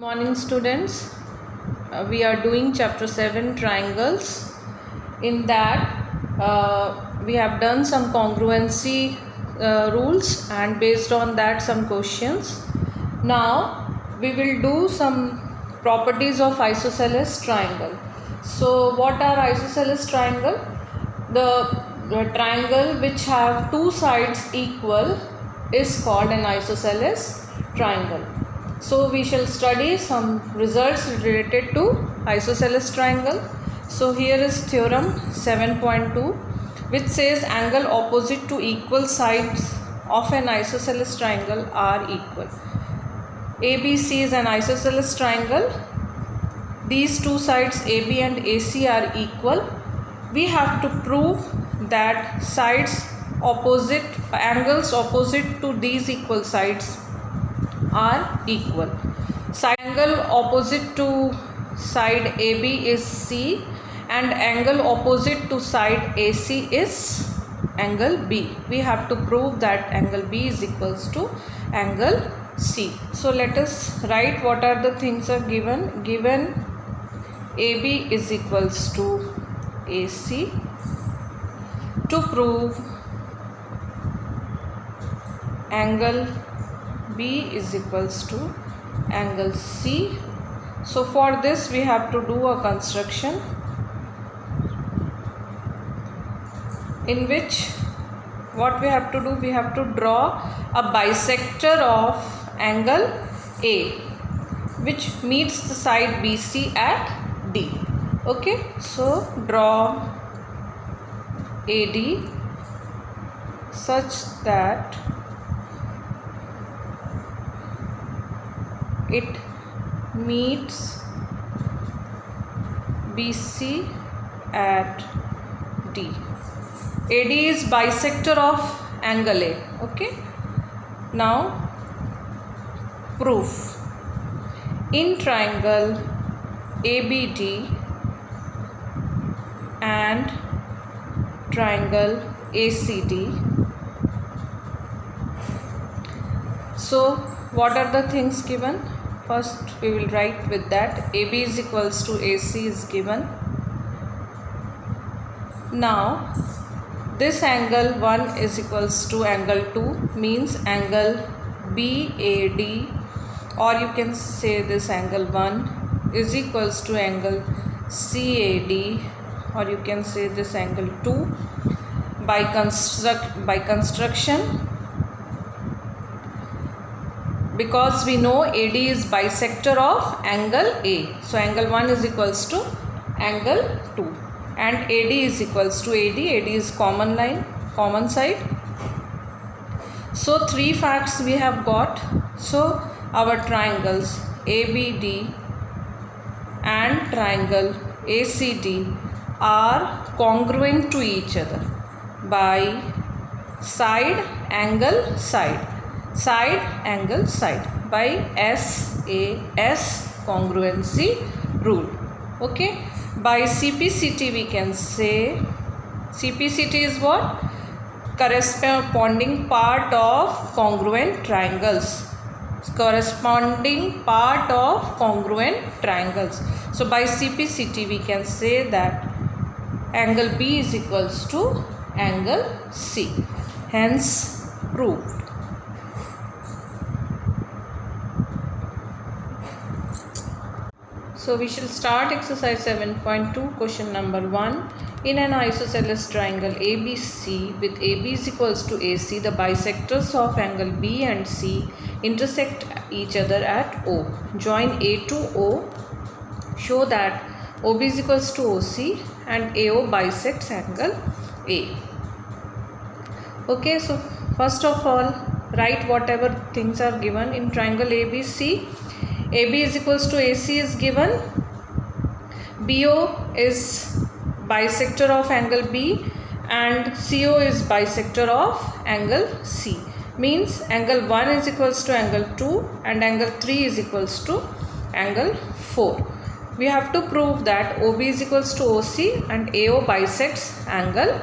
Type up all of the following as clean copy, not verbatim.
Morning students. We are doing chapter 7 triangles. In that we have done some congruency rules and based on that some questions. Now we will do some properties of isosceles triangle. So what are isosceles triangle? The triangle which have two sides equal is called an isosceles triangle. So we shall study some results related to isosceles triangle. So here is theorem 7.2, which says angle opposite to equal sides of an isosceles triangle are equal. ABC is an isosceles triangle. These two sides AB and AC are equal. We have to prove that angles opposite to these equal sides are equal. Side angle opposite to side AB is C and angle opposite to side AC is angle B. We have to prove that angle B is equals to angle C. So let us write what are the things are given. Given AB is equals to AC. To prove angle B is equals to angle C. So for this we have to do a construction in which what we have to do, we have to draw a bisector of angle A which meets the side BC at D. Okay, so draw AD such that it meets BC at D. AD is bisector of angle A. Okay. Now proof. In triangle ABD and triangle ACD. So what are the things given? First we will write with that AB is equals to AC is given. Now this angle 1 is equals to angle 2 means angle BAD, or you can say this angle 1 is equals to angle CAD, or you can say this angle 2 by construction. Because we know AD is bisector of angle A. So angle 1 is equals to angle 2 and AD is equals to AD. AD is common line, common side. So three facts we have got. So our triangles ABD and triangle ACD are congruent to each other by side angle side. Side angle side by SAS congruency rule. Okay, by CPCT we can say CPCT is what? Corresponding part of congruent triangles. Corresponding part of congruent triangles. So by CPCT we can say that angle B is equals to angle C. Hence proved. So we shall start exercise 7.2, question number 1. In an isosceles triangle ABC with AB is equals to AC, the bisectors of angle B and C intersect each other at O. Join A to O. Show that OB is equals to OC and AO bisects angle A. Okay, so first of all, write whatever things are given in triangle ABC. AB is equals to AC is given. BO is bisector of angle B and CO is bisector of angle C. Means angle 1 is equals to angle 2 and angle 3 is equals to angle 4. We have to prove that OB is equals to OC and AO bisects angle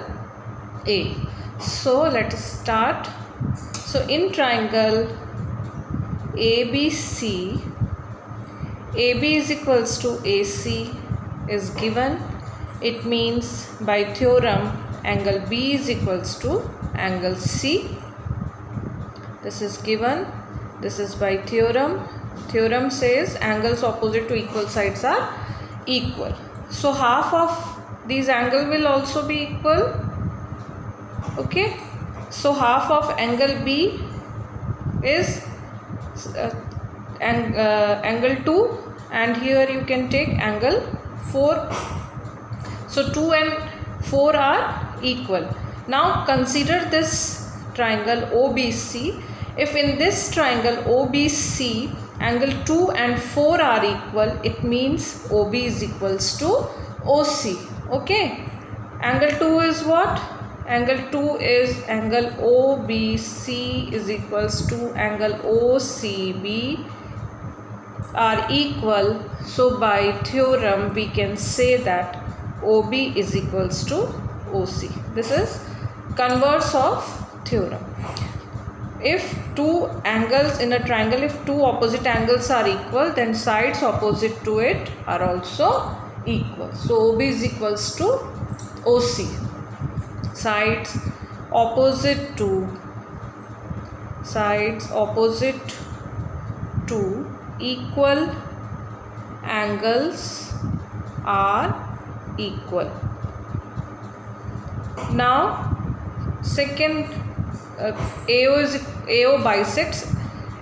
A. So let us start. So in triangle ABC, AB is equals to AC is given. It means by theorem angle B is equals to angle C. This is given. This is by theorem. Theorem says angles opposite to equal sides are equal. So half of these angle will also be equal. Okay. So half of angle B is angle 2, and here you can take angle 4. So 2 and 4 are equal. Now consider this triangle OBC. If in this triangle OBC angle 2 and 4 are equal, it means OB is equals to OC. Okay. Angle 2 is what? Angle 2 is angle OBC is equals to angle OCB are equal. So by theorem we can say that OB is equals to OC. This is converse of theorem. If two angles in a triangle, if two opposite angles are equal, then sides opposite to it are also equal. So OB is equals to OC. Sides opposite to equal angles are equal. Now second, AO bisects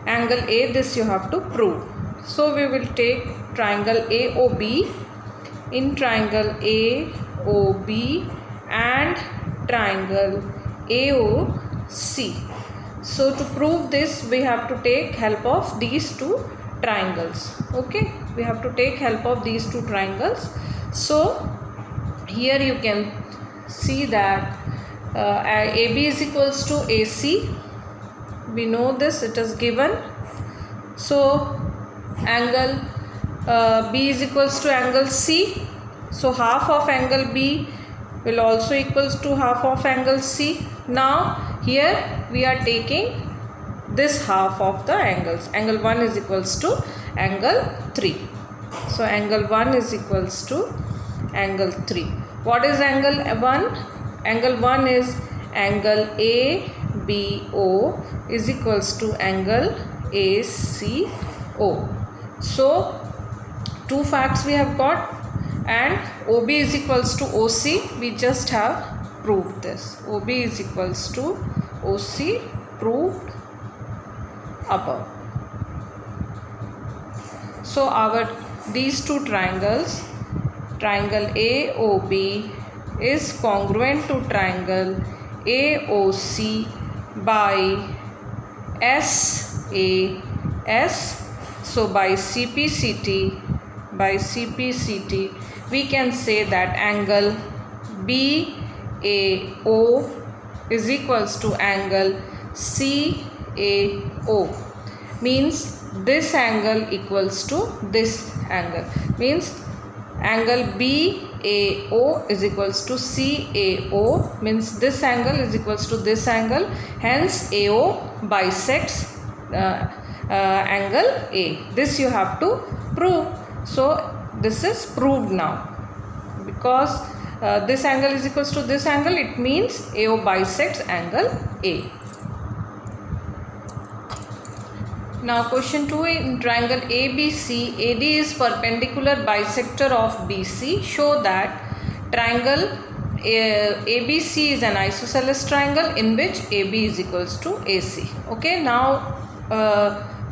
angle A. This you have to prove. So we will take triangle AOB. In triangle AOB and triangle AOC. So to prove this we have to take help of these two triangles. Okay, we have to take help of these two triangles. So here you can see that AB is equals to AC. We know this, it is given. So angle B is equals to angle C. So half of angle B will also equals to half of angle C. Now here we are taking this half of the angles. Angle 1 is equals to angle 3. So angle 1 is equals to angle 3. What is angle 1? Angle 1 is angle ABO is equals to angle ACO. So two facts we have got, and OB is equals to OC. We just have proved this. OB is equals to OC, proved above. So our these two triangles, triangle AOB is congruent to triangle AOC by SAS. So by CPCT we can say that angle BAO is equals to angle CAO. Means this angle equals to this angle. Means angle BAO is equals to CAO. Means this angle is equals to this angle. Hence AO bisects angle A. This you have to prove. So this is proved now. Because this angle is equals to this angle, it means AO bisects angle A. Now question 2, in triangle ABC, AD is perpendicular bisector of BC. Show that triangle ABC is an isosceles triangle in which AB is equals to AC. Okay, now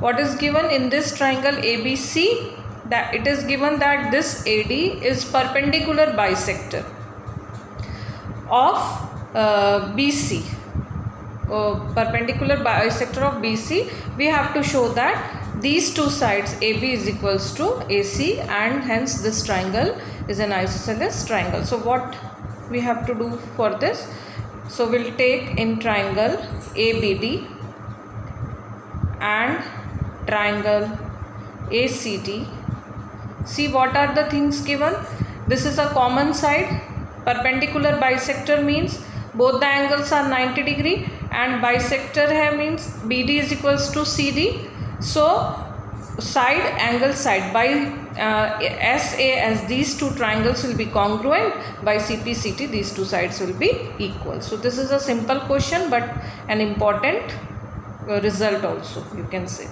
what is given in this triangle ABC? That it is given that this AD is perpendicular bisector of BC. Perpendicular bisector of BC. We have to show that these two sides AB is equals to AC, and hence this triangle is an isosceles triangle. So what we have to do for this? So we'll take in triangle ABD and triangle ACD. See what are the things given. This is a common side. Perpendicular bisector means both the angles are 90 degree, and bisector hai means BD is equals to CD. So side angle side by SAS, these two triangles will be congruent. By CPCT, these two sides will be equal. So this is a simple question but an important result also, you can say.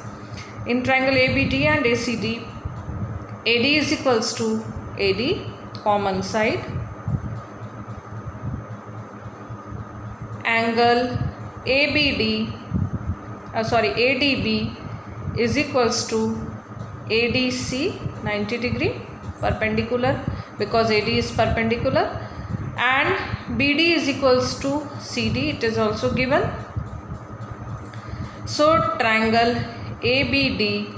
In triangle ABD and ACD, AD is equals to AD, common side. Angle ADB is equals to ADC, 90 degree perpendicular, because AD is perpendicular, and BD is equals to CD, it is also given. So triangle ABD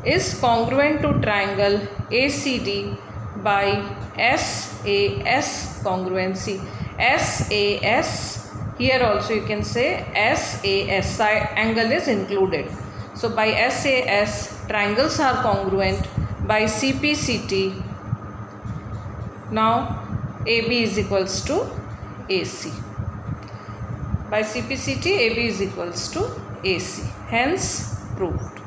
is congruent to triangle ACD by SAS congruency. SAS, here also you can say SAS, side angle is included. So by SAS, triangles are congruent. By CPCT, now AB is equals to AC. By CPCT, AB is equals to AC. Hence proved.